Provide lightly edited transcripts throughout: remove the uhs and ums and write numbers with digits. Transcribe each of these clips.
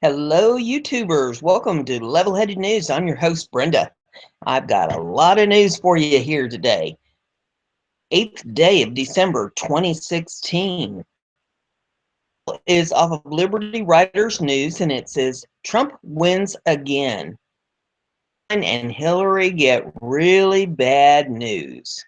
Hello, YouTubers. Welcome to Level-Headed News. I'm your host, Brenda. I've got a lot of news for you here today. 8th day of December 2016 is off of Liberty Writers News, and it says, Trump wins again. And Hillary get really bad news.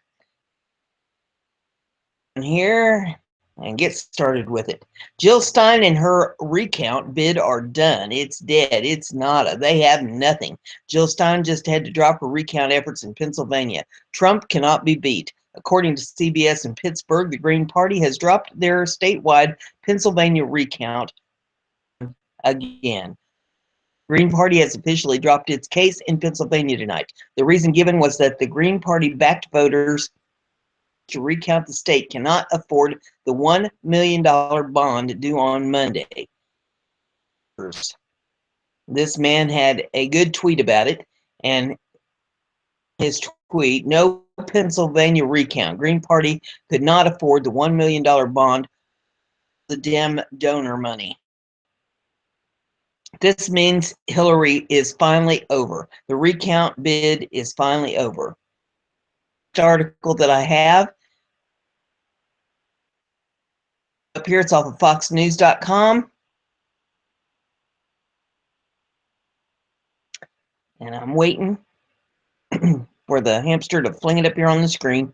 And here, and get started with it. Jill Stein and her recount bid are done. It's dead. It's nada. They have nothing. Jill Stein just had to drop her recount efforts in Pennsylvania. Trump cannot be beat. According to CBS in Pittsburgh, the Green Party has dropped their statewide Pennsylvania recount again. Green Party has officially dropped its case in Pennsylvania tonight. The reason given was that the Green Party-backed voters to recount the state cannot afford the $1 million bond due on Monday. This man had a good tweet about it, and his tweet, no Pennsylvania recount. Green Party could not afford the $1 million bond, the Dem donor money. This means Hillary is finally over. The recount bid is finally over. The article that I have up here, it's off of foxnews.com. And I'm waiting for the hamster to fling it up here on the screen.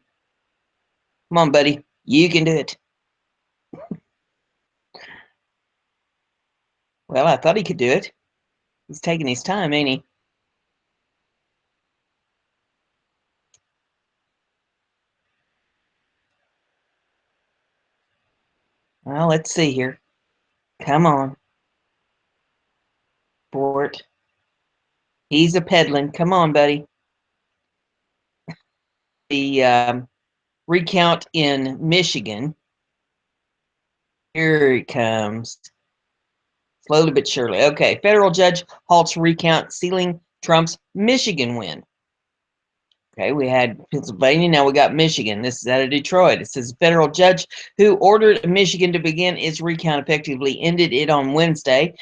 Come on, buddy. You can do it. Well, I thought he could do it. He's taking his time, ain't he? Well, let's see here. Come on. For it. He's a peddling. Come on, buddy. The recount in Michigan. Here he comes. Slowly but surely. Okay, federal judge halts recount, sealing Trump's Michigan win. Okay, we had Pennsylvania, now we got Michigan. This is out of Detroit. It says a federal judge who ordered Michigan to begin its recount effectively ended it on Wednesday.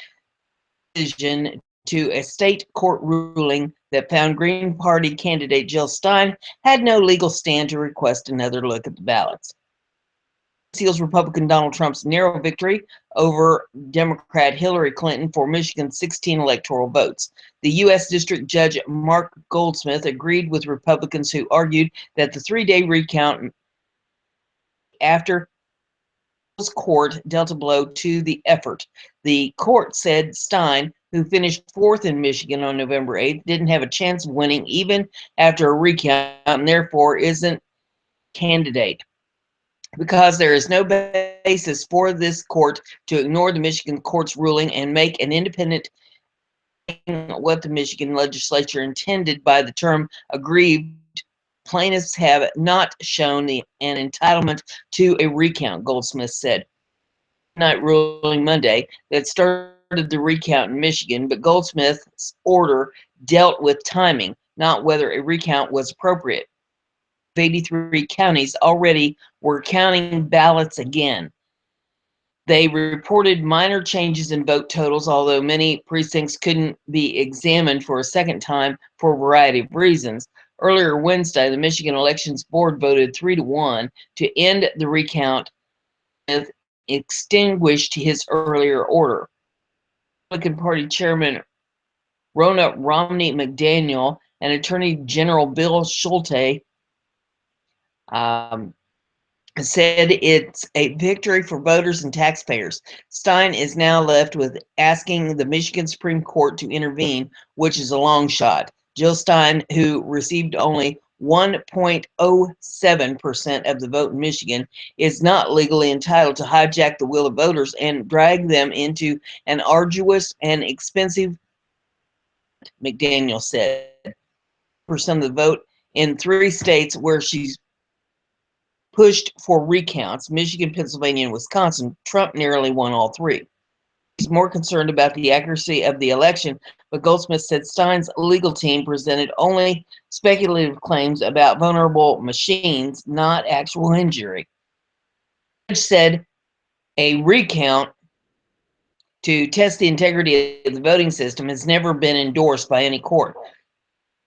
Decision to a state court ruling that found Green Party candidate Jill Stein had no legal stand to request another look at the ballots. Seals Republican Donald Trump's narrow victory over Democrat Hillary Clinton for Michigan's 16 electoral votes. The U.S. District Judge Mark Goldsmith agreed with Republicans who argued that the three-day recount after court dealt a blow to the effort. The court said Stein, who finished fourth in Michigan on November 8th, didn't have a chance of winning even after a recount and therefore isn't candidate. Because there is no basis for this court to ignore the Michigan court's ruling and make an independent what the Michigan legislature intended by the term aggrieved, plaintiffs have not shown an entitlement to a recount, Goldsmith said. Night ruling Monday that started the recount in Michigan, but Goldsmith's order dealt with timing, not whether a recount was appropriate. 83 counties already were counting ballots again. They reported minor changes in vote totals, although many precincts couldn't be examined for a second time for a variety of reasons. Earlier Wednesday, the Michigan Elections Board voted 3-1 to end the recount and extinguished his earlier order. Republican Party Chairman Ronna Romney McDaniel and Attorney General Bill Schulte said it's a victory for voters and taxpayers. Stein is now left with asking the Michigan Supreme Court to intervene, which is a long shot. Jill Stein, who received only 1.07% of the vote in Michigan, is not legally entitled to hijack the will of voters and drag them into an arduous and expensive, McDaniel said. Percent of the vote in 3 states where she's pushed for recounts, Michigan, Pennsylvania, and Wisconsin, Trump narrowly won all 3. He's more concerned about the accuracy of the election, but Goldsmith said Stein's legal team presented only speculative claims about vulnerable machines, not actual injury. The judge said a recount to test the integrity of the voting system has never been endorsed by any court.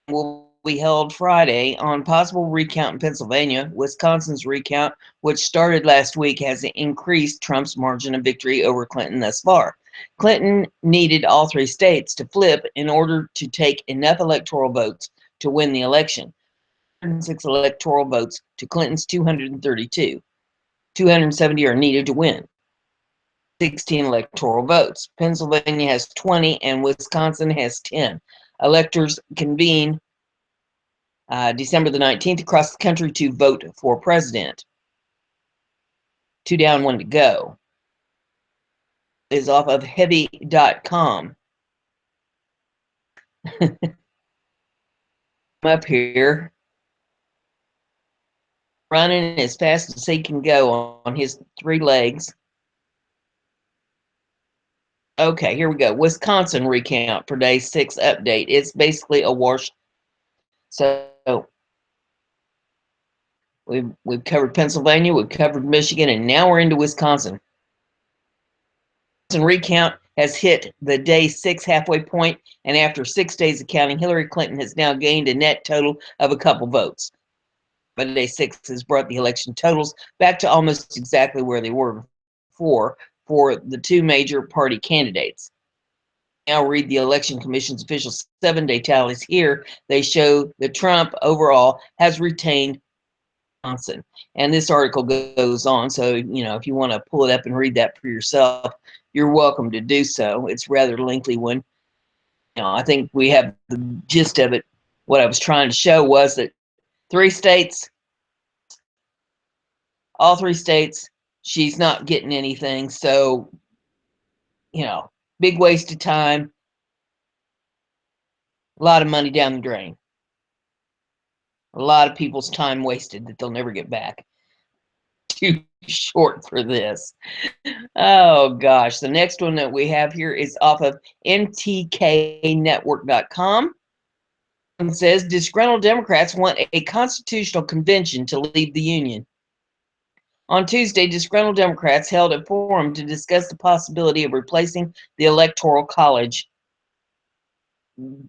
Will be held Friday on possible recount in Pennsylvania. Wisconsin's recount, which started last week, has increased Trump's margin of victory over Clinton thus far. Clinton needed all three states to flip in order to take enough electoral votes to win the election. 106 electoral votes to Clinton's 232. 270 are needed to win. 16 electoral votes. Pennsylvania has 20 and Wisconsin has 10. Electors convene December the 19th across the country to vote for president. 2 down, 1 to go. Is off of heavy.com. Up here, running as fast as he can go on his 3 legs. Okay, here we go. Wisconsin recount for day 6 update. It's basically a wash. So we've covered Pennsylvania, we've covered Michigan, and now we're into Wisconsin. Wisconsin recount has hit the day 6 halfway point, and after 6 days of counting, Hillary Clinton has now gained a net total of a couple votes. But day 6 has brought the election totals back to almost exactly where they were before for the 2 major party candidates. Now read the Election Commission's official 7-day tallies here. They show that Trump overall has retained Wisconsin. And this article goes on, so if you want to pull it up and read that for yourself, you're welcome to do so. It's a rather lengthy one. I think we have the gist of it. What I was trying to show was that 3 states, all 3 states, she's not getting anything. So, big waste of time, a lot of money down the drain, a lot of people's time wasted that they'll never get back. Too short for this. Oh gosh, the next one that we have here is off of mtknetwork.com. It says disgruntled Democrats want a constitutional convention to leave the union. On Tuesday, disgruntled Democrats held a forum to discuss the possibility of replacing the Electoral College.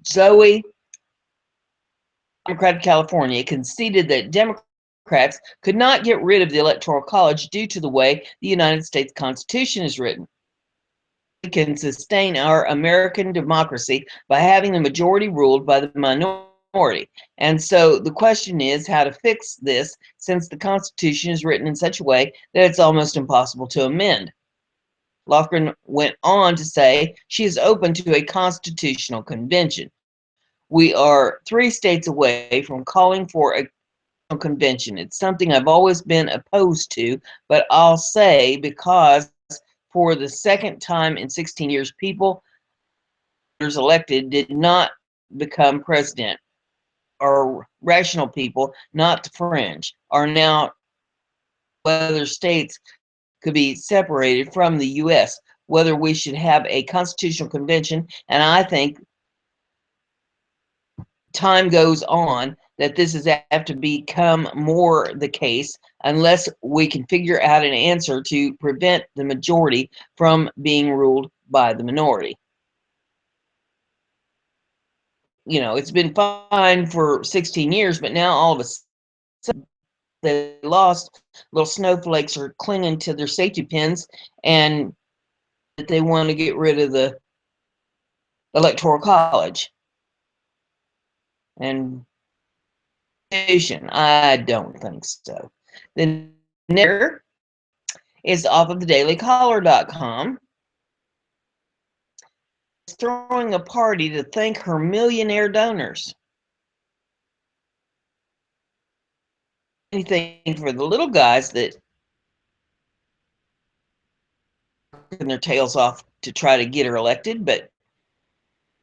Zoe, Democrat of California, conceded that Democrats could not get rid of the Electoral College due to the way the United States Constitution is written. We can sustain our American democracy by having the majority ruled by the minority. And so the question is how to fix this, since the Constitution is written in such a way that it's almost impossible to amend. Lofgren went on to say she is open to a constitutional convention. We are 3 states away from calling for a convention. It's something I've always been opposed to, but I'll say because for the second time in 16 years, people elected did not become president. Our rational people, not the fringe, are now whether states could be separated from the U.S., whether we should have a constitutional convention, and I think time goes on that this is apt to become more the case unless we can figure out an answer to prevent the majority from being ruled by the minority. It's been fine for 16 years, but now all of a sudden they lost. Little snowflakes are clinging to their safety pins, and that they want to get rid of the Electoral College. And I don't think so. The next is off of the dailycaller.com. It's throwing a party to thank her millionaire donors. Anything for the little guys that working their tails off to try to get her elected, but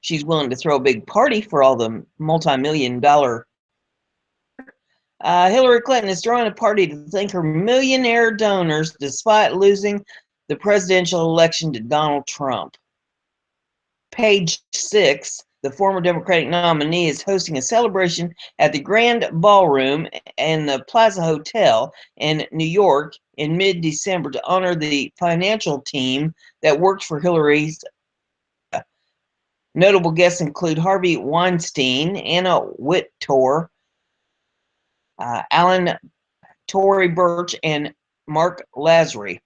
she's willing to throw a big party for all the multi-million-dollar. Hillary Clinton is throwing a party to thank her millionaire donors despite losing the presidential election to Donald Trump. Page 6 the former Democratic nominee is hosting a celebration at the Grand Ballroom and the Plaza Hotel in New York in mid-December to honor the financial team that worked for Hillary's. Notable guests include Harvey Weinstein, Anna Wintour, Alan Tory Burch, and Mark Lazary.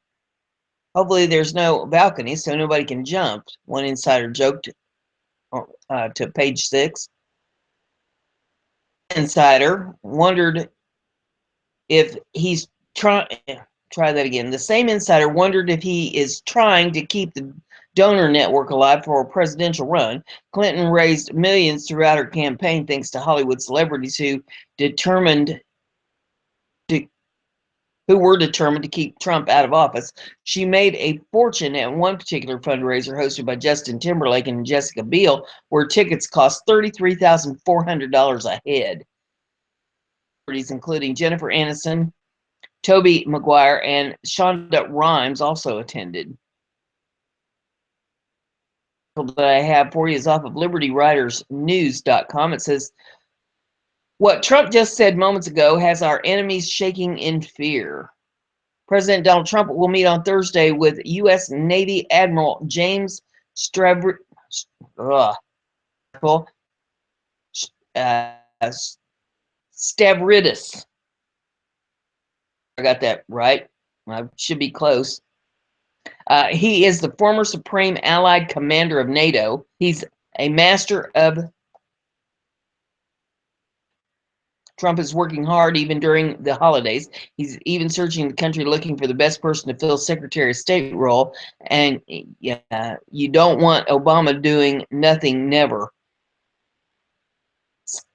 Hopefully there's no balcony so nobody can jump, one insider joked to Page 6. Insider wondered if he's trying. Try that again. The same insider wondered if he is trying to keep the donor network alive for a presidential run. Clinton raised millions throughout her campaign thanks to Hollywood celebrities who were determined to keep Trump out of office. She made a fortune at one particular fundraiser hosted by Justin Timberlake and Jessica Biel, where tickets cost $33,400 a head. Including Jennifer Aniston, Tobey Maguire, and Shonda Rhimes also attended. That I have for you is off of LibertyWritersNews.com. It says, what Trump just said moments ago has our enemies shaking in fear. President Donald Trump will meet on Thursday with U.S. Navy Admiral James Stavridis. I got that right. I should be close. He is the former Supreme Allied Commander of NATO. He's a master of. Trump is working hard even during the holidays. He's even searching the country looking for the best person to fill Secretary of State role. And you don't want Obama doing nothing never.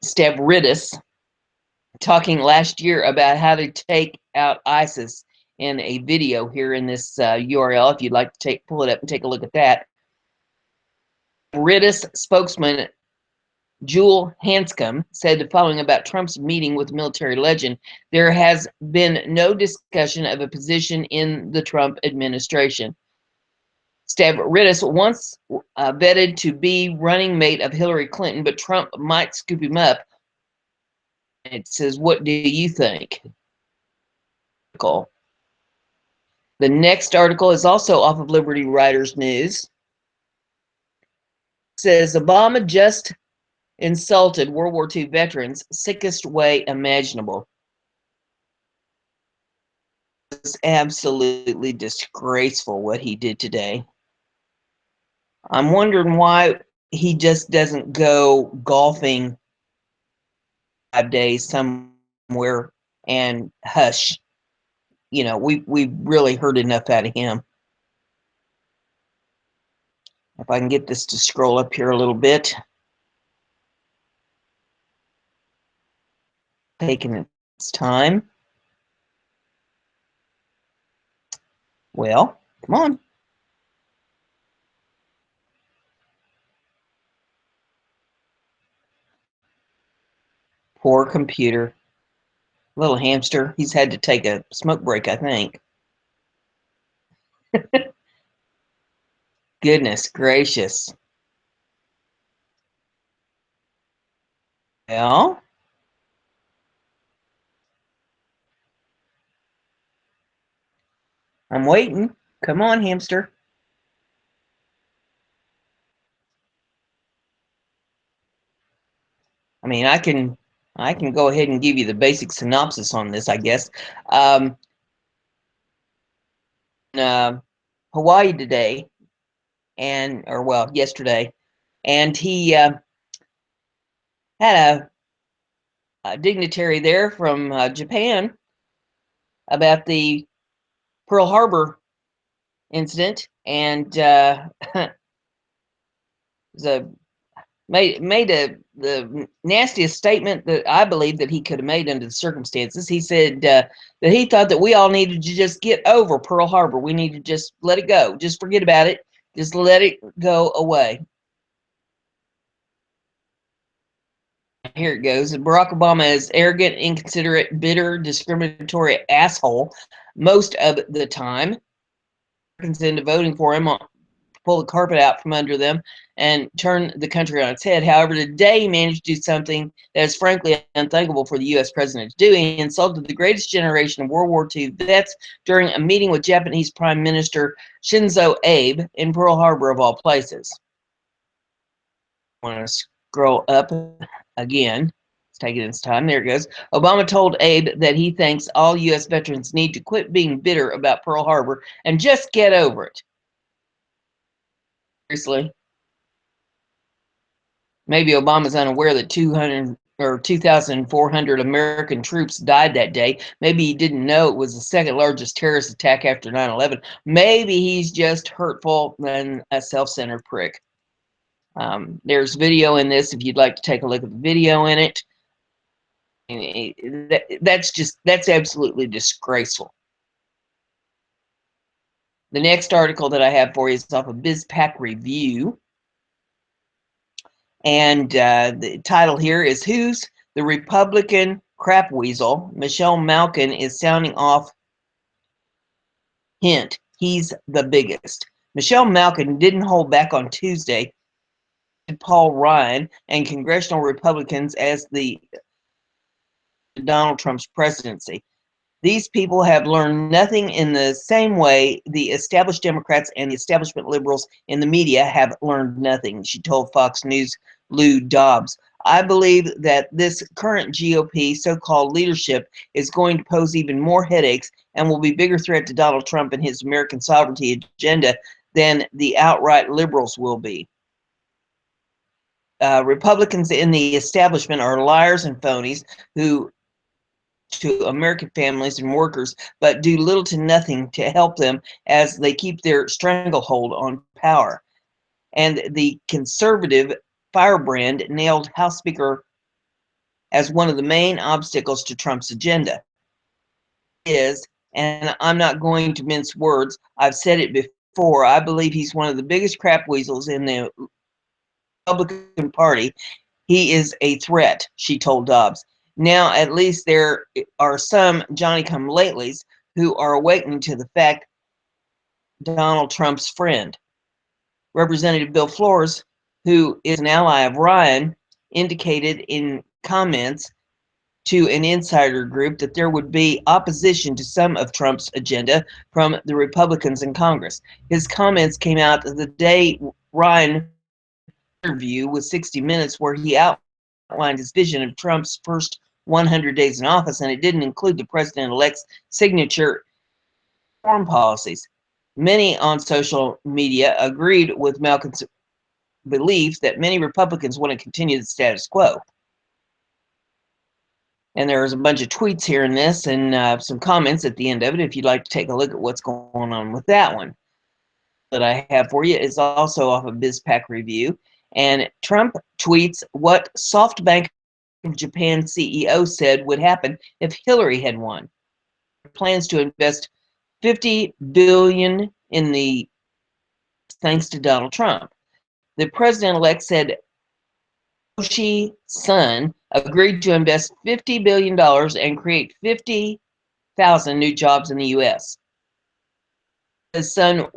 Stavridis talking last year about how to take out ISIS in a video here in this URL. If you'd like to pull it up and take a look at that. Stavridis spokesman Jewel Hanscom said the following about Trump's meeting with military legend. There has been no discussion of a position in the Trump administration. Stavridis once vetted to be running mate of Hillary Clinton, but Trump might scoop him up. It says, what do you think? The next article is also off of Liberty Writers News. It says, Obama just insulted World War II veterans sickest way imaginable. It's absolutely disgraceful what he did today. I'm wondering why he just doesn't go golfing 5 days somewhere and hush. You know, we've really heard enough out of him. If I can get this to scroll up here a little bit. Taking its time. Well, come on. Poor computer. Little hamster. He's had to take a smoke break, I think. Goodness gracious. Well, I'm waiting. Come on, hamster. I mean, I can go ahead and give you the basic synopsis on this, I guess. Hawaii today, yesterday, and he had a dignitary there from Japan about the Pearl Harbor incident, and made the nastiest statement that I believe that he could have made under the circumstances. He said that he thought that we all needed to just get over Pearl Harbor. We need to just let it go. Just forget about it. Just let it go away. Here it goes. Barack Obama is arrogant, inconsiderate, bitter, discriminatory asshole most of the time. Into voting for him pull the carpet out from under them and turn the country on its head. However, today he managed to do something that is frankly unthinkable for the U.S. president to do. He insulted the greatest generation of World War II vets during a meeting with Japanese Prime Minister Shinzo Abe in Pearl Harbor, of all places. I want to scroll up again. It's taking its time. There it goes. Obama told Abe that he thinks all U.S. veterans need to quit being bitter about Pearl Harbor and just get over it. Seriously. Maybe Obama's unaware that 2,400 American troops died that day. Maybe he didn't know it was the second largest terrorist attack after 9/11. Maybe he's just hurtful and a self-centered prick. There's video in this if you'd like to take a look at the video in it. That's absolutely disgraceful. The next article that I have for you is off of BizPac Review. And the title here is Who's the Republican Crap Weasel? Michelle Malkin is sounding off. Hint, he's the biggest. Michelle Malkin didn't hold back on Tuesday. Paul Ryan and congressional Republicans as the Donald Trump's presidency. These people have learned nothing in the same way the established Democrats and the establishment liberals in the media have learned nothing, she told Fox News' Lou Dobbs. I believe that this current GOP so-called leadership is going to pose even more headaches and will be a bigger threat to Donald Trump and his American sovereignty agenda than the outright liberals will be. Republicans in the establishment are liars and phonies who to American families and workers, but do little to nothing to help them as they keep their stranglehold on power. And the conservative firebrand nailed House Speaker as one of the main obstacles to Trump's agenda. And I'm not going to mince words, I've said it before, I believe he's one of the biggest crap weasels in the Republican Party. He is a threat, she told Dobbs. Now, at least there are some Johnny-come-latelys who are awakening to the fact Donald Trump's friend. Representative Bill Flores, who is an ally of Ryan, indicated in comments to an insider group that there would be opposition to some of Trump's agenda from the Republicans in Congress. His comments came out the day Ryan interview with 60 Minutes where he outlined his vision of Trump's first 100 days in office, and it didn't include the president-elect's signature foreign policies. Many on social media agreed with Malkin's belief that many Republicans want to continue the status quo. And there's a bunch of tweets here in this and some comments at the end of it if you'd like to take a look at what's going on with that one. That I have for you is also off of BizPac Review. And Trump tweets what SoftBank Japan CEO said would happen if Hillary had won. Plans to invest $50 billion in the thanks to Donald Trump. The president-elect said Yoshi's son agreed to invest $50 billion and create 50,000 new jobs in the U.S. His son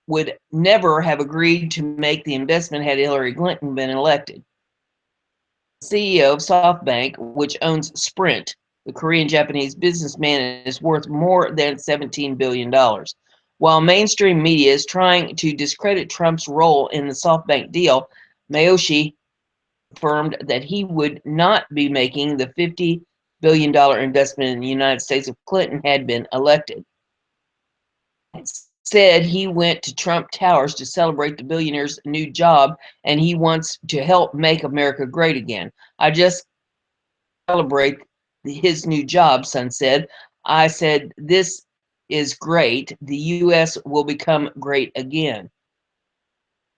would never have agreed to make the investment had Hillary Clinton been elected. CEO of SoftBank, which owns Sprint, the Korean-Japanese businessman, is worth more than $17 billion. While mainstream media is trying to discredit Trump's role in the SoftBank deal, Mayoshi confirmed that he would not be making the $50 billion investment in the United States if Clinton had been elected. Said he went to Trump Towers to celebrate the billionaire's new job, and he wants to help make America great again. I just celebrate his new job, Son said. I said, this is great. The U.S. will become great again.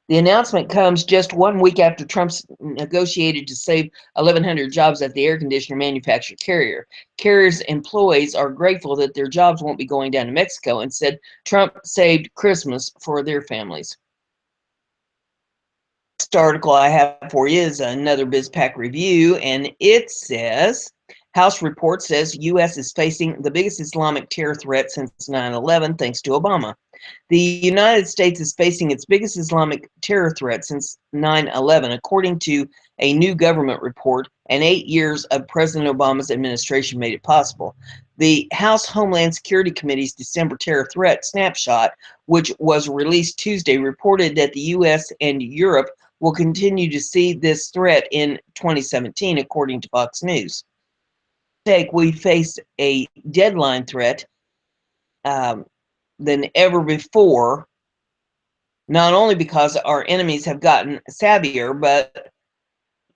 The announcement comes just 1 week after Trump's negotiated to save 1,100 jobs at the air conditioner manufacturer Carrier. Carrier's employees are grateful that their jobs won't be going down to Mexico and said Trump saved Christmas for their families. Next article I have for you is another BizPac Review, and it says, House report says U.S. is facing the biggest Islamic terror threat since 9/11 thanks to Obama. The United States is facing its biggest Islamic terror threat since 9/11, according to a new government report, and 8 years of President Obama's administration made it possible. The House Homeland Security Committee's December terror threat snapshot, which was released Tuesday, reported that the U.S. and Europe will continue to see this threat in 2017, according to Fox News. We face a deadline threat than ever before, not only because our enemies have gotten savvier, but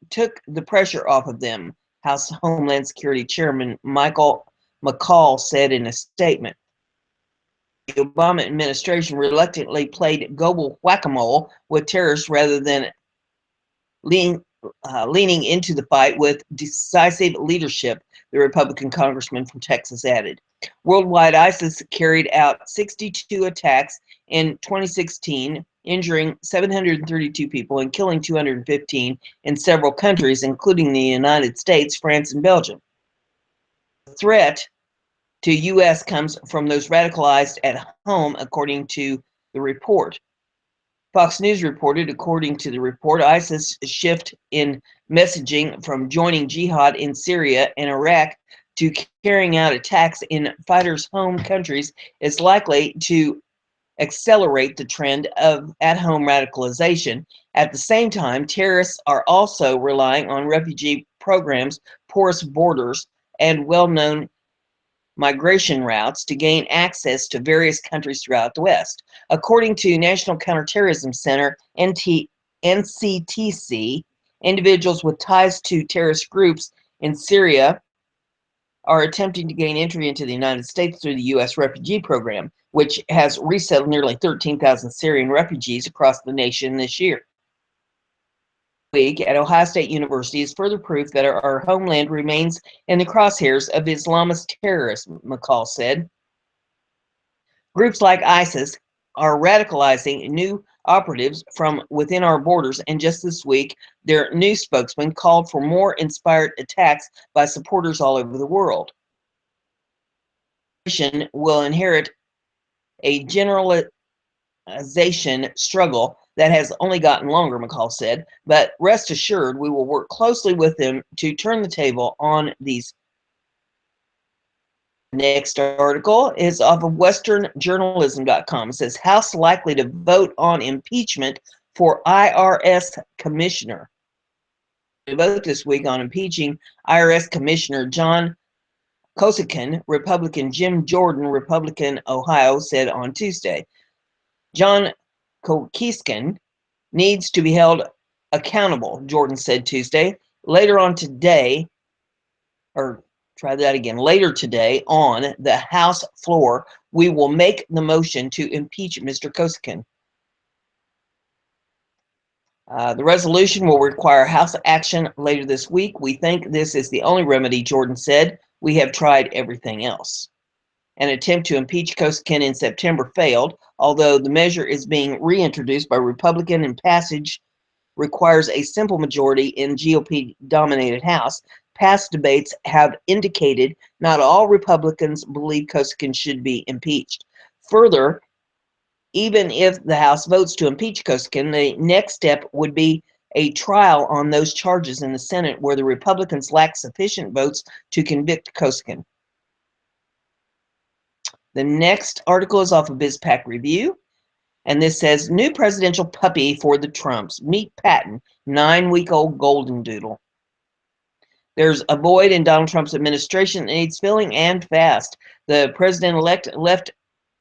took the pressure off of them, House Homeland Security Chairman Michael McCall said in a statement. The Obama administration reluctantly played global whack-a-mole with terrorists rather than leaning into the fight with decisive leadership, the Republican congressman from Texas added. Worldwide, ISIS carried out 62 attacks in 2016, injuring 732 people and killing 215 in several countries, including the United States, France, and Belgium. The threat to U.S. comes from those radicalized at home, according to the report. Fox News reported, according to the report, ISIS' shift in messaging from joining jihad in Syria and Iraq to carrying out attacks in fighters' home countries is likely to accelerate the trend of at-home radicalization. At the same time, terrorists are also relying on refugee programs, porous borders, and well-known migration routes to gain access to various countries throughout the West. According to National Counterterrorism Center, NCTC, individuals with ties to terrorist groups in Syria are attempting to gain entry into the United States through the U.S. refugee program, which has resettled nearly 13,000 Syrian refugees across the nation this year. Week at Ohio State University is further proof that our homeland remains in the crosshairs of Islamist terrorism, McCall said. Groups like ISIS are radicalizing new operatives from within our borders, and just this week, their new spokesman called for more inspired attacks by supporters all over the world. Will inherit a generalization struggle that has only gotten longer, McCall said, but rest assured we will work closely with them to turn the table on these. Next article is off of westernjournalism.com. It says, House likely to vote on impeachment for IRS commissioner. To vote this week on impeaching IRS Commissioner John Kosikon, Republican Jim Jordan, Republican Ohio, said on Tuesday. John Kosikon needs to be held accountable, Jordan said Tuesday. Later today on the House floor, we will make the motion to impeach Mr. Kosikon. The resolution will require House action later this week. We think this is the only remedy, Jordan said. We have tried everything else. An attempt to impeach Kosikon in September failed, although the measure is being reintroduced by Republican and passage requires a simple majority in GOP-dominated House. Past debates have indicated not all Republicans believe Kosikon should be impeached. Further, even if the House votes to impeach Kosikon, the next step would be a trial on those charges in the Senate, where the Republicans lack sufficient votes to convict Kosikon. The next article is off of BizPac Review, and this says, new presidential puppy for the Trumps. Meet Patton, 9-week-old golden doodle. There's a void in Donald Trump's administration that needs filling, and fast. The president-elect left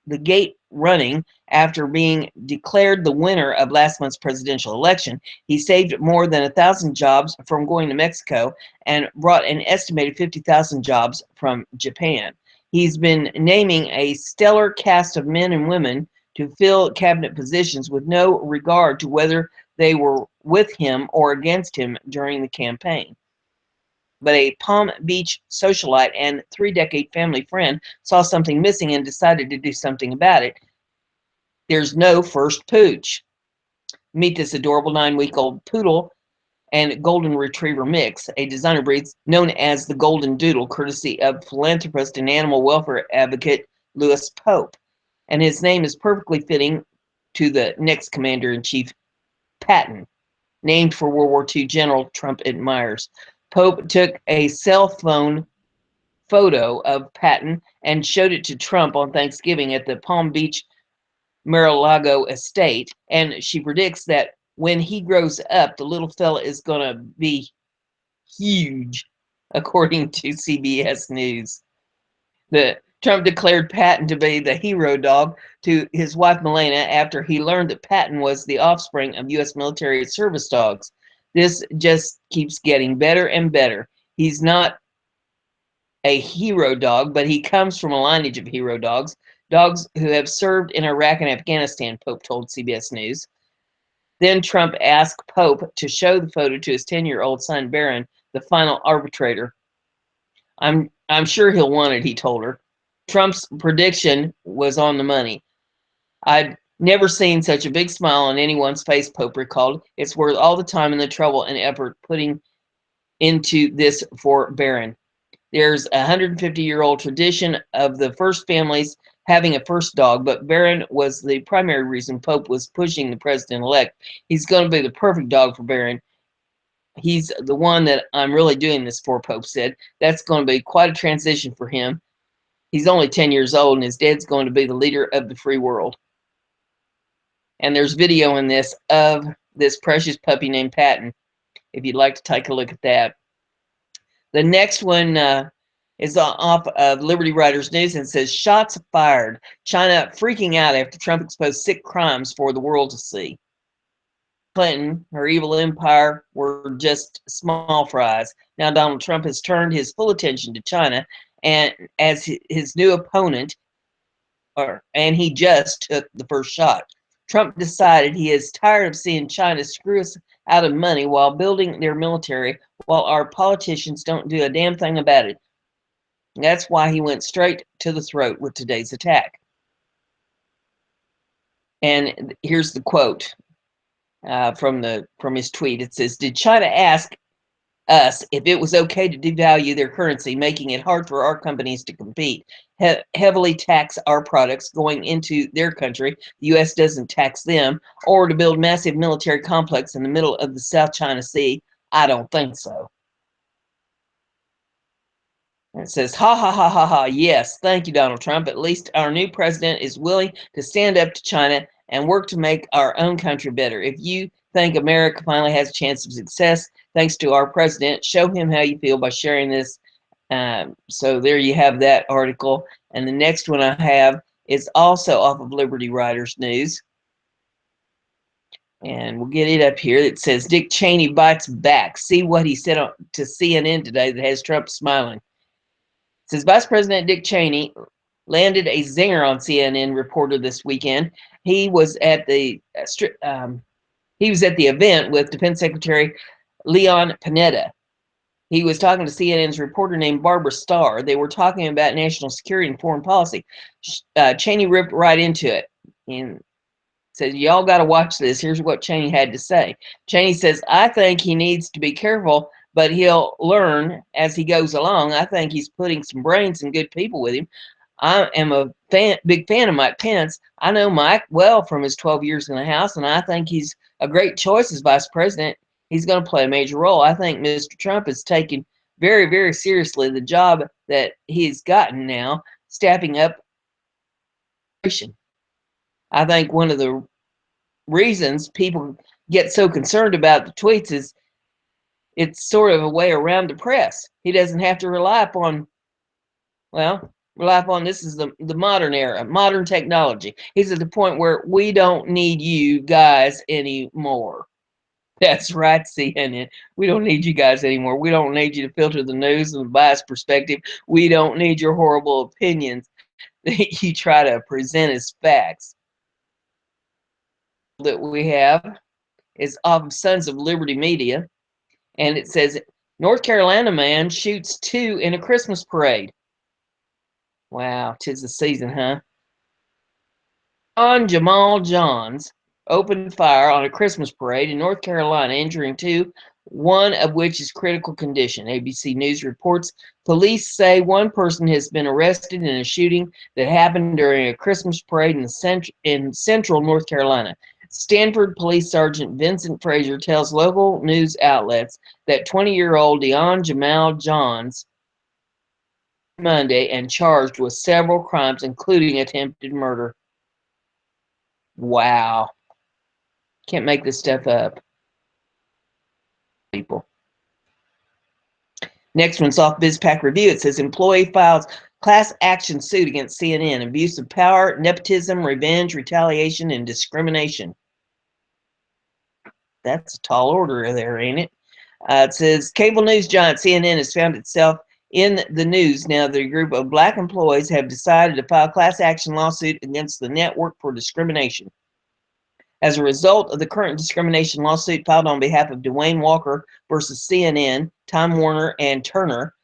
the gate running after being declared the winner of last month's presidential election. He saved more than 1,000 jobs from going to Mexico and brought an estimated 50,000 jobs from Japan. He's been naming a stellar cast of men and women to fill cabinet positions with no regard to whether they were with him or against him during the campaign. But a Palm Beach socialite and 3-decade family friend saw something missing and decided to do something about it. There's no first pooch. Meet this adorable 9-week-old poodle and golden retriever mix, a designer breed known as the Golden Doodle, courtesy of philanthropist and animal welfare advocate Louis Pope. and his name is perfectly fitting to the next commander-in-chief, Patton, named for World War II general Trump admires. Pope took a cell phone photo of Patton and showed it to Trump on Thanksgiving at the Palm Beach Mar-a-Lago estate, and she predicts that when he grows up, the little fella is going to be huge, according to CBS News. The Trump declared Patton to be the hero dog to his wife Melania after he learned that Patton was the offspring of U.S. military service dogs. This just keeps getting better and better. He's not a hero dog, but he comes from a lineage of hero dogs, dogs who have served in Iraq and Afghanistan, Pope told CBS News. Then Trump asked Pope to show the photo to his 10-year-old son, Barron, the final arbitrator. I'm sure he'll want it, he told her. Trump's prediction was on the money. I'd never seen such a big smile on anyone's face, Pope recalled. It's worth all the time and the trouble and effort putting into this for Barron. There's a 150-year-old tradition of the first families having a first dog, but Barron was the primary reason Pope was pushing the president-elect. He's going to be the perfect dog for Barron. He's the one that I'm really doing this for, Pope said. That's going to be quite a transition for him. He's only 10 years old, and his dad's going to be the leader of the free world. And there's video in this of this precious puppy named Patton, if you'd like to take a look at that. The next one is off of Liberty Writers News and says, shots fired. China freaking out after Trump exposed sick crimes for the world to see. Clinton, her evil empire, were just small fries. Now Donald Trump has turned his full attention to China and as his new opponent, and he just took the first shot. Trump decided he is tired of seeing China screw us out of money while building their military, while our politicians don't do a damn thing about it. That's why he went straight to the throat with today's attack. And here's the quote from his tweet. It says, "Did China ask us if it was okay to devalue their currency, making it hard for our companies to compete, heavily tax our products going into their country, the U.S. doesn't tax them, or to build massive military complex in the middle of the South China Sea? I don't think so." And it says, ha ha ha ha ha, yes, thank you, Donald Trump. At least our new president is willing to stand up to China and work to make our own country better. If you think America finally has a chance of success, thanks to our president, show him how you feel by sharing this. So there you have that article. And the next one I have is also off of Liberty Writers News. And we'll get it up here. It says, Dick Cheney bites back. See what he said to CNN today that has Trump smiling. It says Vice President Dick Cheney landed a zinger on CNN reporter this weekend. He was at the event with Defense Secretary Leon Panetta. He was talking to CNN's reporter named Barbara Starr. They were talking about national security and foreign policy. Cheney ripped right into it and said, y'all got to watch this. Here's what Cheney had to say. Cheney says, I think he needs to be careful, but he'll learn as he goes along. I think he's putting some brains and good people with him. I am a big fan of Mike Pence. I know Mike well from his 12 years in the House, and I think he's a great choice as vice president. He's going to play a major role. I think Mr. Trump is taking very, very seriously the job that he's gotten now, staffing up. I think one of the reasons people get so concerned about the tweets is it's sort of a way around the press. He doesn't have to rely upon, this is the modern era, modern technology. He's at the point where we don't need you guys anymore. That's right, CNN. We don't need you guys anymore. We don't need you to filter the news and the biased perspective. We don't need your horrible opinions that you try to present as facts. That we have is off of Sons of Liberty Media, and it says, North Carolina man shoots 2 in a Christmas parade. Wow, 'tis the season, huh? Jamal Johns opened fire on a Christmas parade in North Carolina, injuring 2 one of which is critical condition. ABC News reports police say one person has been arrested in a shooting that happened during a Christmas parade in central North Carolina. Stanford Police Sergeant Vincent Frazier tells local news outlets that 20-year-old Deon Jamal Johns Monday and charged with several crimes, including attempted murder. Wow. Can't make this stuff up. People. Next one's off BizPack Review. It says employee files class action suit against CNN. Abuse of power, nepotism, revenge, retaliation, and discrimination. That's a tall order there, ain't it? It says cable news giant CNN has found itself in the news now that a group of black employees have decided to file a class action lawsuit against the network for discrimination. As a result of the current discrimination lawsuit filed on behalf of Dwayne Walker versus CNN, Time Warner, and Turner,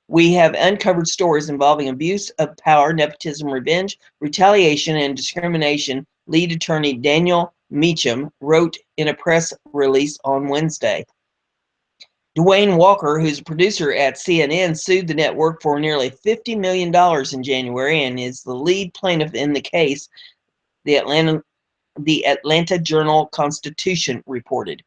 we have uncovered stories involving abuse of power, nepotism, revenge, retaliation, and discrimination, lead attorney Daniel Meacham wrote in a press release on Wednesday. Dwayne Walker, who's a producer at CNN, sued the network for nearly $50 million in January and is the lead plaintiff in the case, the Atlanta Journal-Constitution reported.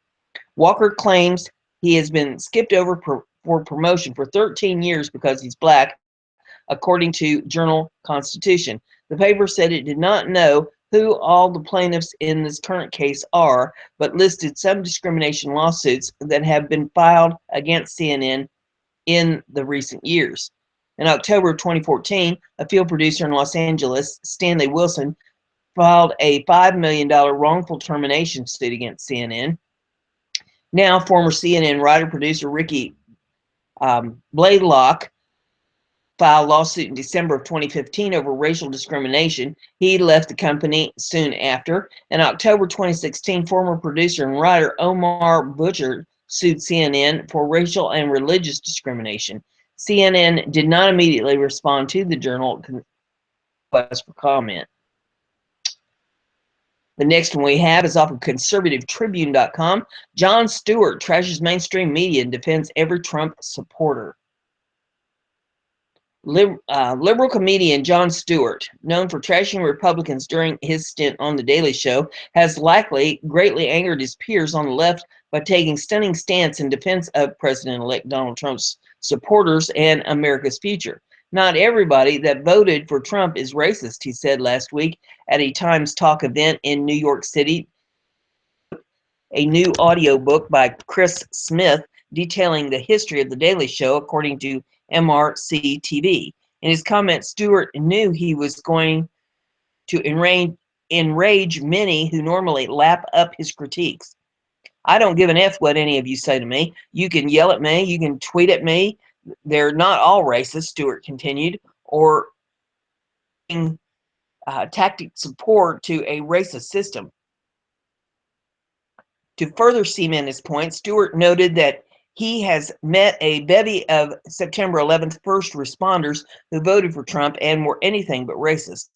Walker claims he has been skipped over for promotion for 13 years because he's black, according to Journal-Constitution. The paper said it did not know who all the plaintiffs in this current case are, but listed some discrimination lawsuits that have been filed against CNN in the recent years. In October of 2014, a field producer in Los Angeles, Stanley Wilson, filed a $5 million wrongful termination suit against CNN. Now, former CNN writer-producer Ricky Blaylock filed a lawsuit in December of 2015 over racial discrimination. He left the company soon after. In October 2016, former producer and writer Omar Butcher sued CNN for racial and religious discrimination. CNN did not immediately respond to the Journal request for comment. The next one we have is off of conservativetribune.com. Jon Stewart trashes mainstream media and defends every Trump supporter. Liberal comedian Jon Stewart, known for trashing Republicans during his stint on The Daily Show, has likely greatly angered his peers on the left by taking stunning stance in defense of President-elect Donald Trump's supporters and America's future. Not everybody that voted for Trump is racist, he said last week at a Times Talk event in New York City. A new audiobook by Chris Smith detailing the history of The Daily Show, according to MRC-TV. In his comments, Stewart knew he was going to enrage many who normally lap up his critiques. I don't give an F what any of you say to me. You can yell at me, you can tweet at me. They're not all racist, Stewart continued, or tactic support to a racist system. To further cement his point, Stewart noted that he has met a bevy of September 11th first responders who voted for Trump and were anything but racist.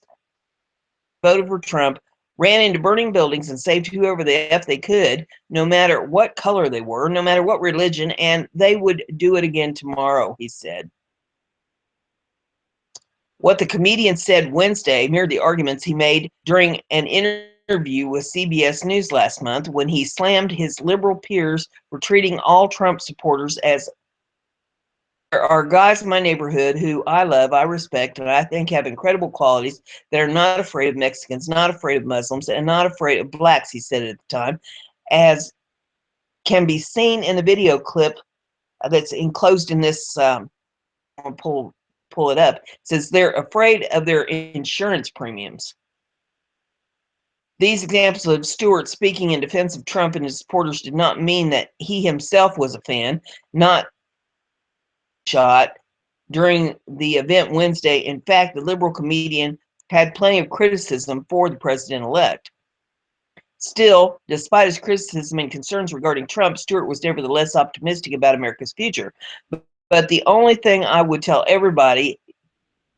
Voted for Trump, ran into burning buildings and saved whoever the F they could, no matter what color they were, no matter what religion, and they would do it again tomorrow, he said. What the comedian said Wednesday mirrored the arguments he made during an interview with CBS News last month when he slammed his liberal peers for treating all Trump supporters as there are guys in my neighborhood who I love, I respect, and I think have incredible qualities that are not afraid of Mexicans, not afraid of Muslims, and not afraid of blacks, he said at the time, as can be seen in the video clip that's enclosed in this. I'll pull it up. It says they're afraid of their insurance premiums. These examples of Stewart speaking in defense of Trump and his supporters did not mean that he himself was a fan, not shot during the event Wednesday. In fact, the liberal comedian had plenty of criticism for the president-elect. Still, despite his criticism and concerns regarding Trump, Stewart was nevertheless optimistic about America's future. But the only thing I would tell everybody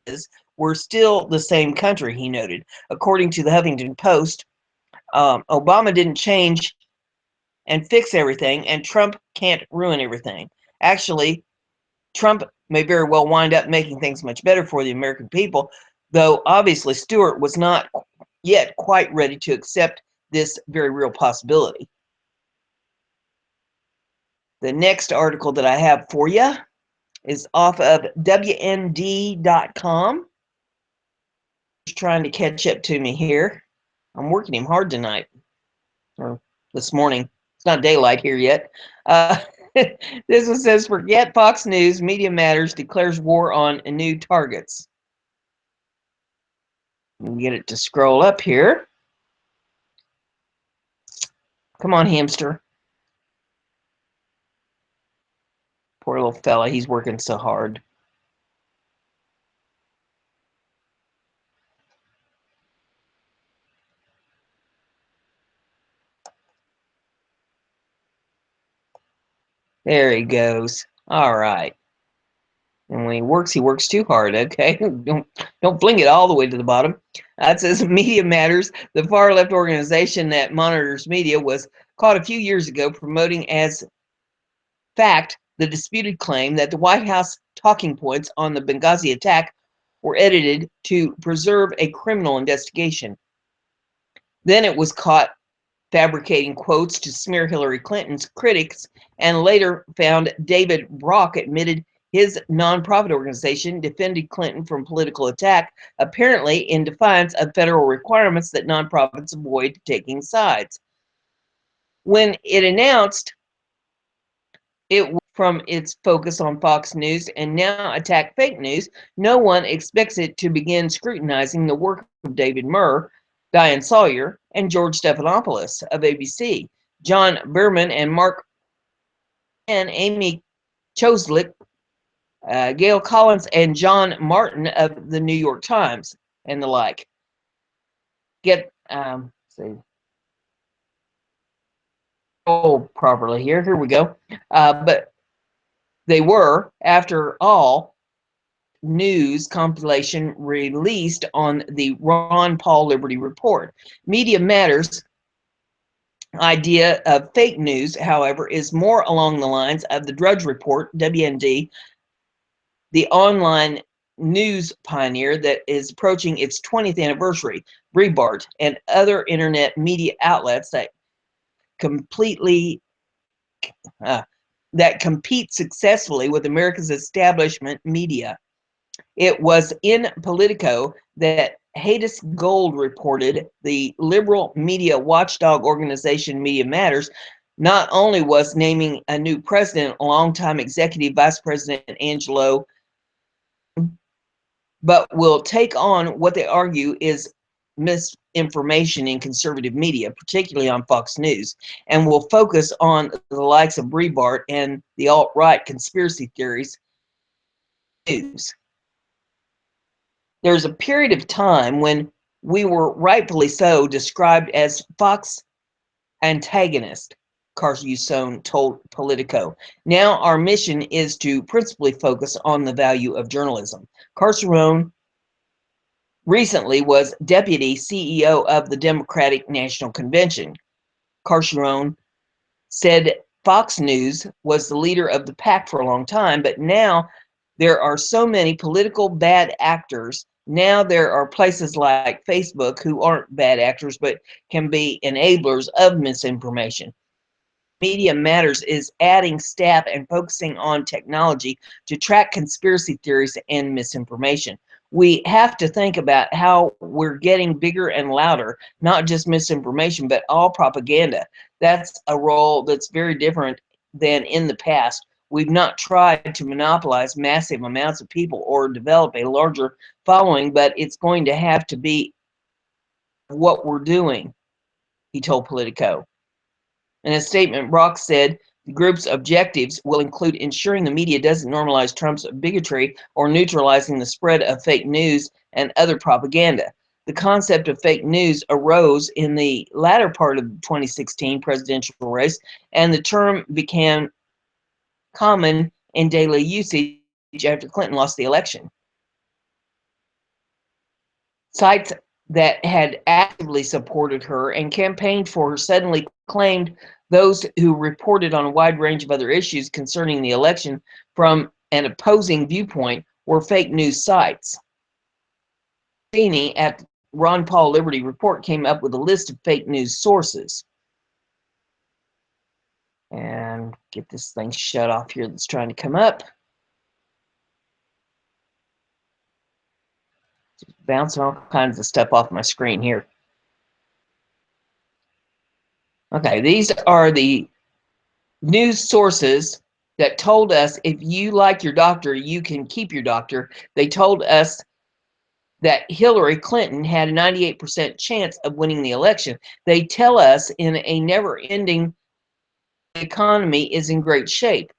is we're still the same country, he noted. According to the Huffington Post, Obama didn't change and fix everything, and Trump can't ruin everything. Actually, Trump may very well wind up making things much better for the American people, though obviously Stewart was not yet quite ready to accept this very real possibility. The next article that I have for you is off of WND.com. He's trying to catch up to me here. I'm working him hard tonight, or this morning. It's not daylight here yet. This one says, forget Fox News, Media Matters declares war on new targets. Let me get it to scroll up here. Come on, hamster. Poor little fella, he's working so hard. There he goes. All right. And when he works too hard, okay? Don't fling it all the way to the bottom. It says Media Matters, the far-left organization that monitors media, was caught a few years ago promoting as fact the disputed claim that the White House talking points on the Benghazi attack were edited to preserve a criminal investigation. Then it was caught fabricating quotes to smear Hillary Clinton's critics, and later found David Brock admitted his nonprofit organization defended Clinton from political attack, apparently in defiance of federal requirements that nonprofits avoid taking sides. When it announced it from its focus on Fox News and now attack fake news, no one expects it to begin scrutinizing the work of David Murr, Diane Sawyer, and George Stephanopoulos of ABC, John Berman and Mark and Amy Choslik, Gail Collins, and John Martin of the New York Times, and the like. See, properly here. Here we go. But they were, after all, news compilation released on the Ron Paul Liberty Report. Media Matters idea of fake news, however, is more along the lines of the Drudge Report, WND, the online news pioneer that is approaching its 20th anniversary, Breitbart, and other internet media outlets that compete successfully with America's establishment media. It was in Politico that Hadis Gold reported the liberal media watchdog organization Media Matters not only was naming a new president, longtime executive vice president Angelo, but will take on what they argue is misinformation in conservative media, particularly on Fox News, and will focus on the likes of Breitbart and the alt-right conspiracy theories news. There's a period of time when we were rightfully so described as Fox antagonists, Carson told Politico. Now our mission is to principally focus on the value of journalism. Carson recently was deputy CEO of the Democratic National Convention. Carson said Fox News was the leader of the pack for a long time, but now there are so many political bad actors. Now there are places like Facebook who aren't bad actors but can be enablers of misinformation. Media Matters is adding staff and focusing on technology to track conspiracy theories and misinformation. We have to think about how we're getting bigger and louder, not just misinformation, but all propaganda. That's a role that's very different than in the past. We've not tried to monopolize massive amounts of people or develop a larger following, but it's going to have to be what we're doing, he told Politico. In a statement, Brock said the group's objectives will include ensuring the media doesn't normalize Trump's bigotry or neutralizing the spread of fake news and other propaganda. The concept of fake news arose in the latter part of the 2016 presidential race, and the term became common in daily usage after Clinton lost the election. Sites that had actively supported her and campaigned for her suddenly claimed those who reported on a wide range of other issues concerning the election from an opposing viewpoint were fake news sites. Feeney at Ron Paul Liberty Report came up with a list of fake news sources. And get this thing shut off here that's trying to come up. Just bouncing all kinds of stuff off my screen here. Okay, these are the news sources that told us if you like your doctor, you can keep your doctor. They told us that Hillary Clinton had a 98% chance of winning the election. They tell us in a never-ending economy is in great shape.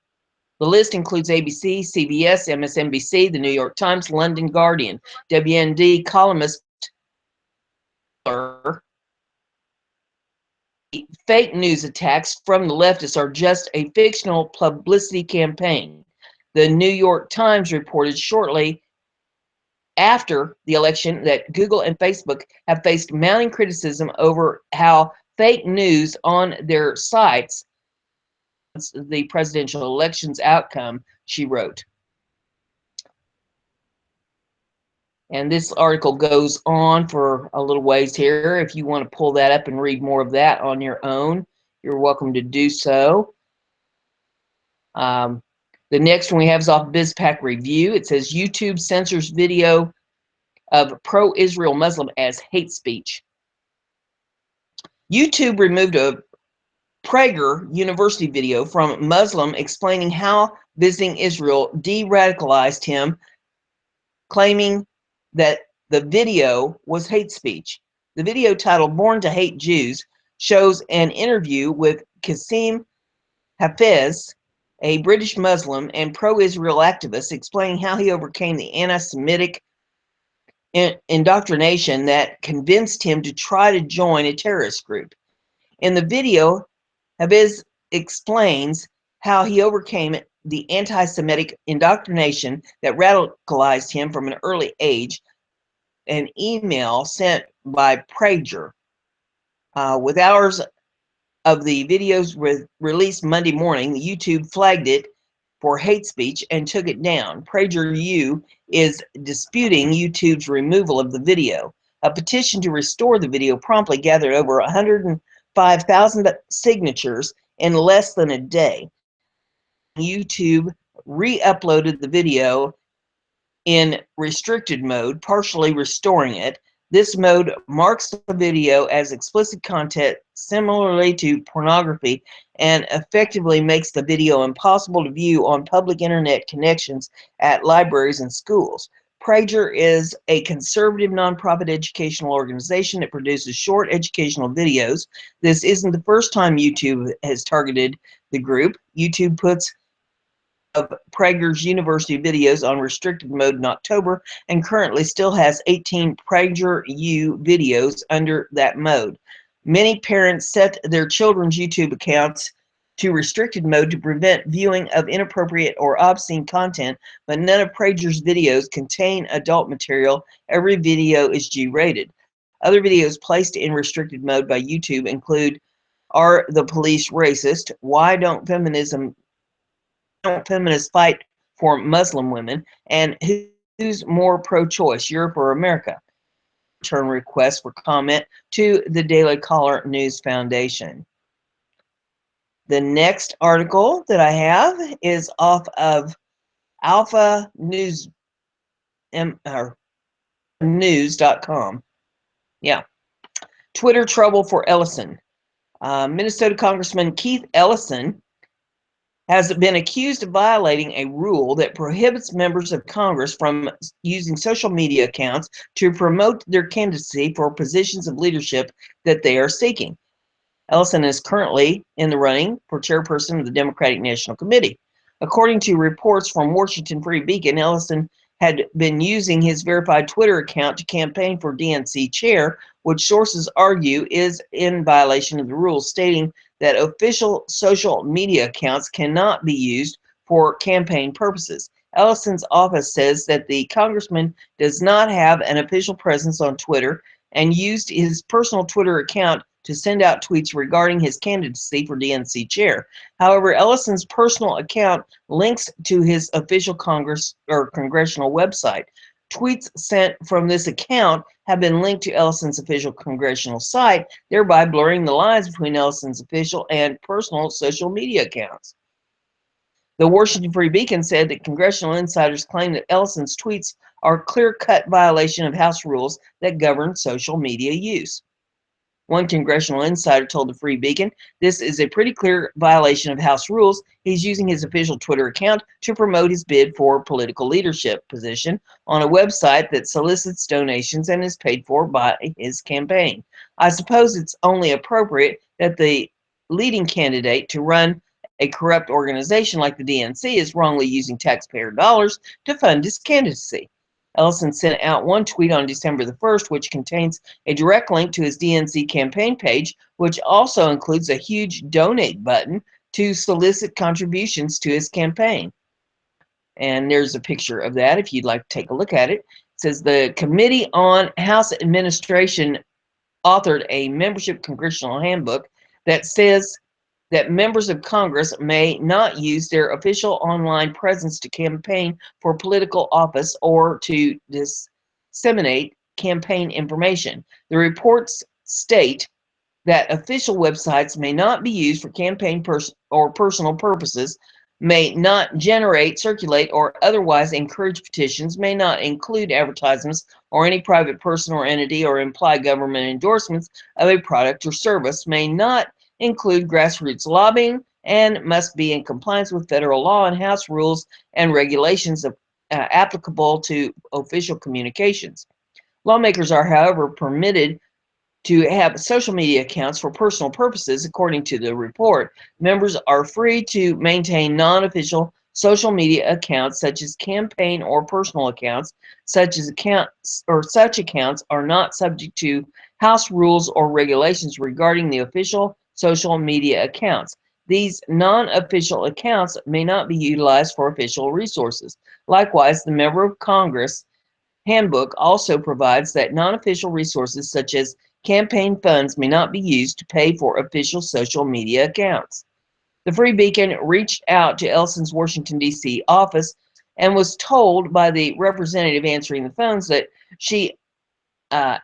The list includes ABC, CBS, MSNBC, the New York Times, London Guardian, WND columnist. Fake news attacks from the leftists are just a fictional publicity campaign. The New York Times reported shortly after the election that Google and Facebook have faced mounting criticism over how fake news on their sites the presidential election's outcome, she wrote. And this article goes on for a little ways here. If you want to pull that up and read more of that on your own, you're welcome to do so. The next one we have is off BizPac Review. It says YouTube censors video of pro-Israel Muslim as hate speech. YouTube removed a Prager University video from Muslim explaining how visiting Israel de-radicalized him, claiming that the video was hate speech. The video, titled Born to Hate Jews, shows an interview with Qasim Hafez, a British Muslim and pro-Israel activist, explaining how he overcame the anti-Semitic indoctrination that convinced him to try to join a terrorist group. In the video, Hafez explains how he overcame the anti-Semitic indoctrination that radicalized him from an early age. An email sent by Prager. With hours of the videos released Monday morning, YouTube flagged it for hate speech and took it down. PragerU is disputing YouTube's removal of the video. A petition to restore the video promptly gathered over 105,000 signatures in less than a day. YouTube re-uploaded the video in restricted mode, partially restoring it. This mode marks the video as explicit content similarly to pornography and effectively makes the video impossible to view on public internet connections at libraries and schools. Prager is a conservative nonprofit educational organization that produces short educational videos. This isn't the first time YouTube has targeted the group. YouTube puts of Prager's University videos on restricted mode in October and currently still has 18 PragerU videos under that mode. Many parents set their children's YouTube accounts to restricted mode to prevent viewing of inappropriate or obscene content, but none of Prager's videos contain adult material. Every video is G-rated. Other videos placed in restricted mode by YouTube include Are the Police Racist? Why Don't Feminists Fight for Muslim Women? And Who's More Pro-Choice, Europe or America? Return request for comment to the Daily Caller News Foundation. The next article that I have is off of Alpha News news.com. Yeah. Twitter trouble for Ellison. Minnesota Congressman Keith Ellison has been accused of violating a rule that prohibits members of Congress from using social media accounts to promote their candidacy for positions of leadership that they are seeking. Ellison is currently in the running for chairperson of the Democratic National Committee. According to reports from Washington Free Beacon, Ellison had been using his verified Twitter account to campaign for DNC chair, which sources argue is in violation of the rules, stating that official social media accounts cannot be used for campaign purposes. Ellison's office says that the congressman does not have an official presence on Twitter and used his personal Twitter account to send out tweets regarding his candidacy for DNC chair. However, Ellison's personal account links to his official Congress or congressional website. Tweets sent from this account have been linked to Ellison's official congressional site, thereby blurring the lines between Ellison's official and personal social media accounts. The Washington Free Beacon said that congressional insiders claim that Ellison's tweets are a clear-cut violation of House rules that govern social media use. One congressional insider told the Free Beacon, "This is a pretty clear violation of House rules. He's using his official Twitter account to promote his bid for political leadership position on a website that solicits donations and is paid for by his campaign. I suppose it's only appropriate that the leading candidate to run a corrupt organization like the DNC is wrongly using taxpayer dollars to fund his candidacy." Ellison sent out one tweet on December the 1st, which contains a direct link to his DNC campaign page, which also includes a huge donate button to solicit contributions to his campaign. And there's a picture of that if you'd like to take a look at it. It says the Committee on House Administration authored a membership congressional handbook that says that members of Congress may not use their official online presence to campaign for political office or to disseminate campaign information. The reports state that official websites may not be used for campaign or personal purposes, may not generate, circulate, or otherwise encourage petitions, may not include advertisements or any private person or entity or imply government endorsements of a product or service, may not include grassroots lobbying, and must be in compliance with federal law and House rules and regulations applicable to official communications. Lawmakers are, however, permitted to have social media accounts for personal purposes, according to the report. Members are free to maintain non-official social media accounts, such as campaign or personal accounts. Such accounts are not subject to House rules or regulations regarding the official social media accounts. These non-official accounts may not be utilized for official resources. Likewise, the Member of Congress handbook also provides that non-official resources such as campaign funds may not be used to pay for official social media accounts. The Free Beacon reached out to Ellison's Washington, D.C. office and was told by the representative answering the phones that she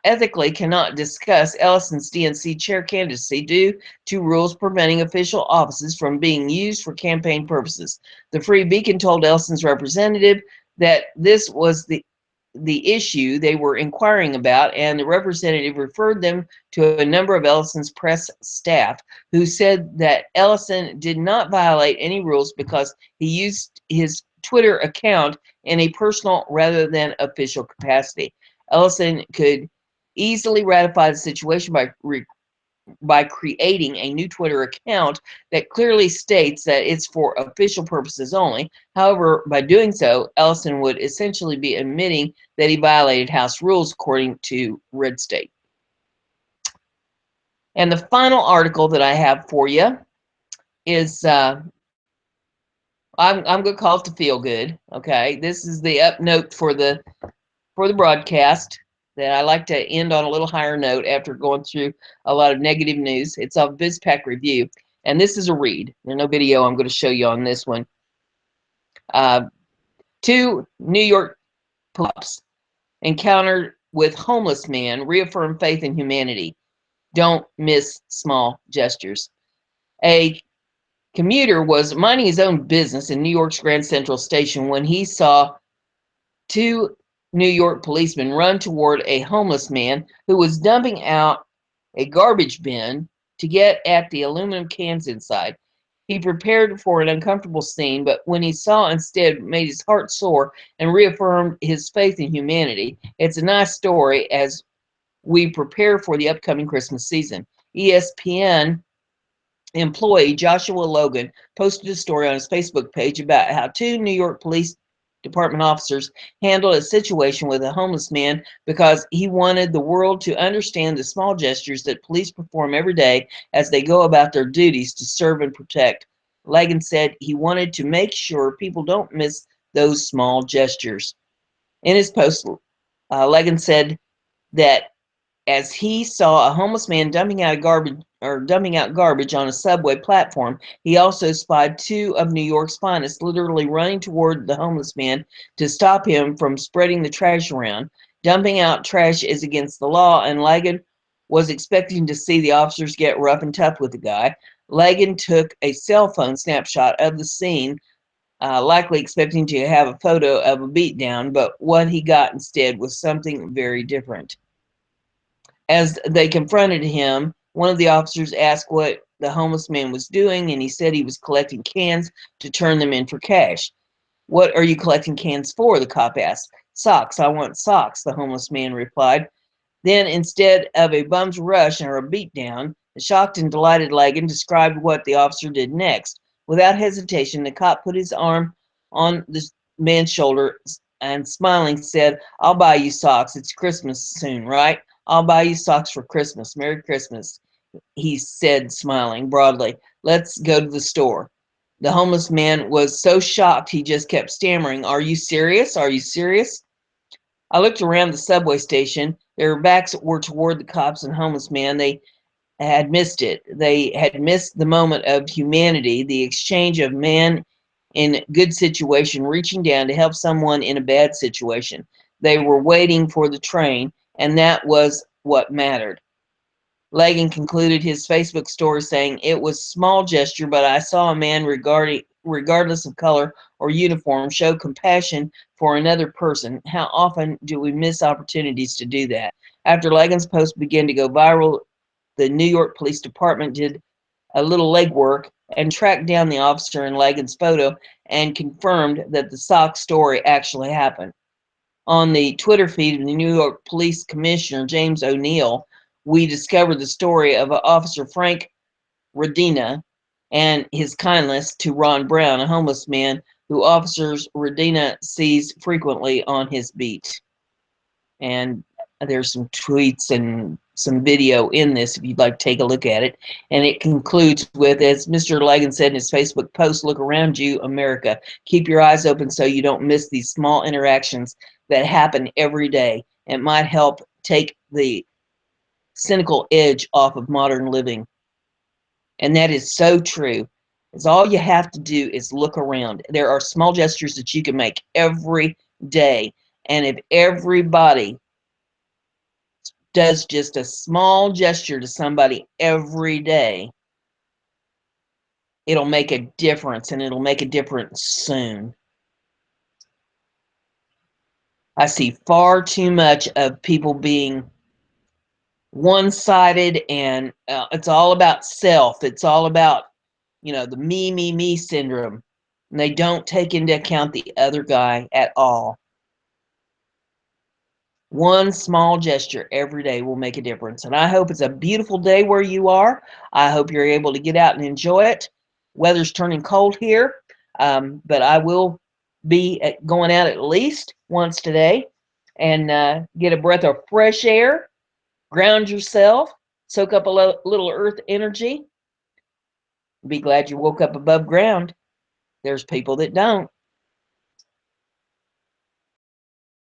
ethically cannot discuss Ellison's DNC chair candidacy due to rules preventing official offices from being used for campaign purposes. The Free Beacon told Ellison's representative that this was the issue they were inquiring about, and the representative referred them to a number of Ellison's press staff who said that Ellison did not violate any rules because he used his Twitter account in a personal rather than official capacity. Ellison could easily ratify the situation by creating a new Twitter account that clearly states that it's for official purposes only. However, by doing so, Ellison would essentially be admitting that he violated House rules, according to Red State. And the final article that I have for you is, I'm going to call it the feel good. Okay, this is the up note for the broadcast that I like to end on a little higher note after going through a lot of negative news. It's a BizPack review, and this is a read. There's no video I'm going to show you on this one. 2 New York police encounter with homeless man reaffirm faith in humanity. Don't miss small gestures. A commuter was minding his own business in New York's Grand Central Station when he saw 2 New York policemen run toward a homeless man who was dumping out a garbage bin to get at the aluminum cans inside. He prepared for an uncomfortable scene, but when he saw instead made his heart soar and reaffirmed his faith in humanity. It's a nice story as we prepare for the upcoming Christmas season. ESPN employee Joshua Logan posted a story on his Facebook page about how 2 New York Police Department officers handled a situation with a homeless man because he wanted the world to understand the small gestures that police perform every day as they go about their duties to serve and protect. Logan said he wanted to make sure people don't miss those small gestures. In his post, Logan said that as he saw a homeless man dumping out garbage on a subway platform. He also spied two of New York's finest literally running toward the homeless man to stop him from spreading the trash around. Dumping out trash is against the law, and Lagan was expecting to see the officers get rough and tough with the guy. Lagan took a cell phone snapshot of the scene, likely expecting to have a photo of a beatdown, but what he got instead was something very different. As they confronted him, one of the officers asked what the homeless man was doing, and he said he was collecting cans to turn them in for cash. "What are you collecting cans for?" the cop asked. "Socks. I want socks," the homeless man replied. Then, instead of a bum's rush or a beatdown, the shocked and delighted Lagan described what the officer did next. Without hesitation, the cop put his arm on the man's shoulder and, smiling, said, "I'll buy you socks. It's Christmas soon, right? I'll buy you socks for Christmas. Merry Christmas," he said, smiling broadly. "Let's go to the store." The homeless man was so shocked he just kept stammering, "Are you serious? Are you serious?" I looked around the subway station. Their backs were toward the cops and homeless man. They had missed it. They had missed the moment of humanity, the exchange of man in good situation reaching down to help someone in a bad situation. They were waiting for the train, and that was what mattered. Lagan concluded his Facebook story saying, "It was a small gesture, but I saw a man regardless of color or uniform show compassion for another person. How often do we miss opportunities to do that?" After Lagan's post began to go viral, the New York Police Department did a little legwork and tracked down the officer in Lagan's photo and confirmed that the sock story actually happened. On the Twitter feed of the New York Police Commissioner James O'Neill, we discovered the story of Officer Frank Radina and his kindness to Ron Brown, a homeless man who Officers Radina sees frequently on his beat. And there's some tweets and some video in this if you'd like to take a look at it. And it concludes with, as Mr. Lagan said in his Facebook post, "Look around you, America. Keep your eyes open so you don't miss these small interactions that happen every day. It might help take the cynical edge off of modern living." And that is so true. It's all you have to do is look around. There are small gestures that you can make every day. And if everybody does just a small gesture to somebody every day, it'll make a difference, and it'll make a difference soon. I see far too much of people being one-sided, and it's all about self. It's all about, the me syndrome. And they don't take into account the other guy at all. One small gesture every day will make a difference. And I hope it's a beautiful day where you are. I hope you're able to get out and enjoy it. Weather's turning cold here, but I will be going out at least once today and get a breath of fresh air, ground yourself, soak up a little earth energy. Be glad you woke up above ground. There's people that don't.